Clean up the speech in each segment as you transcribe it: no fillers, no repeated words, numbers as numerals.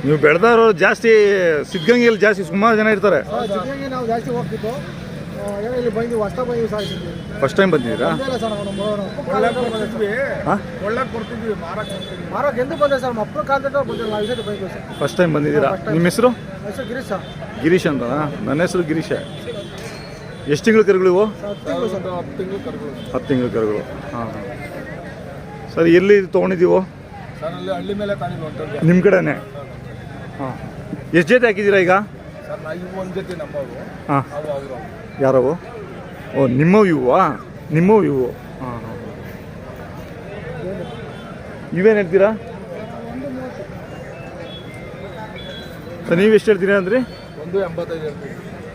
ನೀವು ಬೆಳೆದವರು ಜಾಸ್ತಿ ಸಿದ್ಧಗಂಗೆಯಲ್ಲಿ ಜಾಸ್ತಿ ಸುಮಾರು ಜನ ಇರ್ತಾರೆ. ಸಿದ್ಧಗಂಗೆ ನಾವು ಜಾಸ್ತಿ ಹೋಗ್ತಿದ್ದು. ಇಲ್ಲಿ ಬಂದು ಹೊಸ ಬಂದು ಸಾಗಿಸಿದ್ವಿ. ಫಸ್ಟ್ ಟೈಮ್ ಬಂದಿದ್ದೀರಾ? ಮಾರಕ್ಕೆ ಎಂದು ಬಂದೆ ಸರ್, ಮಕ್ಕಳು ಕಾಲದಿಂದ ಬಂದಿಲ್ಲ. ನಾವು ವಿಷಯ ಬಂದಿದ್ದೀವಿ ಸರ್. ಫಸ್ಟ್ ಟೈಮ್ ಬಂದಿದ್ದೀರಾ? ನಿಮ್ಮ ಹೆಸರು? ಹೆಸರು ಗಿರೀಶ್ ಸರ್. ಗಿರೀಶ್ ಅಂತ? ನನ್ನ ಹೆಸರು ಗಿರೀಶ. ಎಷ್ಟು ತಿಂಗಳು ಕರುಗಳು ಇವು? 10 ತಿಂಗಳು ಕರುಗಳು. ಹಾಂ ಹಾಂ ಸರ್, ಎಲ್ಲಿ ತೊಗೊಂಡಿದ್ದೀವೋ? ಹಳ್ಳಿ ಮೇಲೆ ನಿಮ್ಮ ಕಡೆನೇ? ಹಾಂ. ಎಷ್ಟು ಜೊತೆ ಹಾಕಿದ್ದೀರಾ ಈಗ? ಹಾಂ. ಯಾರವು? ಓ, ನಿಮ್ಮವು ಇವುವಾ? ನಿಮ್ಮವು ಇವು? ಹಾಂ ಹಾಂ. ಇವೇನು ಹೇಳ್ತೀರಾ ಸರ್? ನೀವು ಎಷ್ಟು ಹೇಳ್ತೀರಾ ಅಂದ್ರಿ?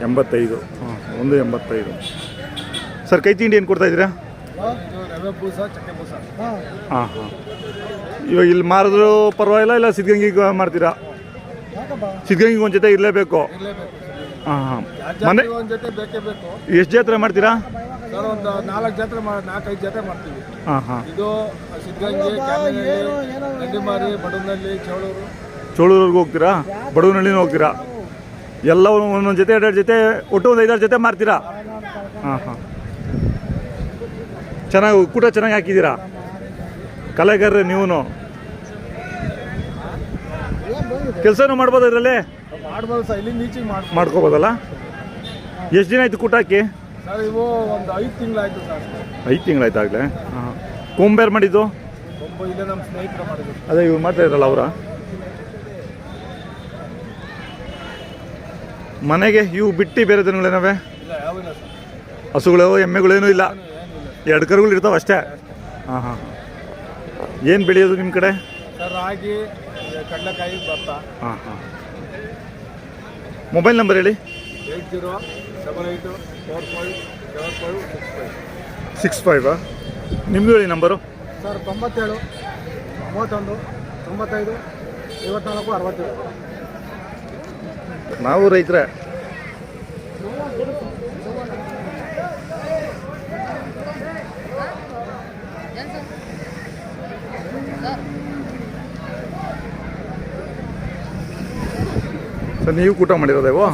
85. ಹಾಂ, 185. ಸರ್, ಕೈ ತಿಂಡಿ ಏನು ಕೊಡ್ತಾಯಿದ್ದೀರಾ? ಹಾಂ ಹಾಂ. ಇವಾಗ ಇಲ್ಲಿ ಮಾರಿದ್ರು ಪರವಾಗಿಲ್ಲ, ಇಲ್ಲ ಸಿದ್ಧಗಂಗಿಗೆ ಮಾಡ್ತೀರಾ? ಸಿದ್ಧಗಂಗಿಗೆ ಒಂದು ಜೊತೆ ಇರಲೇಬೇಕು. ಹಾಂ ಹಾಂ. ಮನೆ ಎಷ್ಟು ಜಾತ್ರೆ ಮಾಡ್ತೀರಾ? 4 ಜಾತ್ರೆ 4-5 ಜಾತ್ರೆ ಮಾಡ್ತೀವಿ. ಹಾಂ ಹಾಂ. ಇದು ಸಿದ್ಧಗಂಗೆ, ನಂದಿಮಾರಿ, ಬಡವನಹಳ್ಳಿ, ಚೋಳೂರಿಗೆ ಹೋಗ್ತೀರಾ? ಬಡವನಹಳ್ಳಿನೂ ಹೋಗ್ತೀರಾ? ಎಲ್ಲ ಒಂದೊಂದು ಜೊತೆ 2 ಜೊತೆ ಒಟ್ಟು ಒಂದು 5-6 ಜೊತೆ ಮಾರ್ತೀರಾ? ಹಾಂ ಹಾಂ. ಚೆನ್ನಾಗಿ ಕೂಟ ಚೆನ್ನಾಗಿ ಹಾಕಿದ್ದೀರಾ. ಕಲೆಗಾರರು ನೀವು ಕೆಲಸನೂ ಮಾಡ್ಬೋದು ಇದರಲ್ಲಿ? ಮಾಡ್ಬೋದು ಸರ್, ಇಲ್ಲಿ ನೀಚಿಗೆ ಮಾಡ್ಕೋಬೋದಲ್ಲ? ಎಷ್ಟು ದಿನ ಆಯಿತು ಕೂಟ ಹಾಕಿ? ಸರ್ ಇವು ಒಂದು 5 ತಿಂಗಳಾಯಿತು ಸರ್. 5 ತಿಂಗಳಾಯ್ತು ಆಗಲೇ? ಹಾಂ. ಕೊಂಬೇರು ಮಾಡಿದ್ದು? ಇಲ್ಲೇ ನಮ್ಮ ಸ್ನೇಹಿತರು ಮಾಡಿದ್ರು. ಅದೇ ಇವ್ರು ಮಾಡ್ತಾ ಇದ್ರಲ್ಲ ಅವರ ಮನೆಗೆ ಇವು ಬಿಟ್ಟು ಬೇರೆ ದನಗಳೇನವೆ? ಹಸುಗಳು ಎಮ್ಮೆಗಳೇನೂ ಇಲ್ಲ? 2 ಕರುಗಳು ಇರ್ತಾವೆ ಅಷ್ಟೇ? ಹಾಂ ಹಾಂ. ಏನು ಬೆಳೆಯೋದು ನಿಮ್ಮ ಕಡೆ? ಸರ್ ರಾಗಿ, ಕಡಲೆಕಾಯಿ, ಭತ್ತ. ಹಾಂ ಹಾಂ. ಮೊಬೈಲ್ ನಂಬರ್ ಹೇಳಿ. 8078457565. ನಿಮ್ಮದು ಹೇಳಿ ನಂಬರು. ಸರ್ 97 31 95 54 67. ನಾವು ರೈತರೇ. ಸರ್, ನೀವು ಕೂಟ ಮಾಡಿರೋದೇವೋ?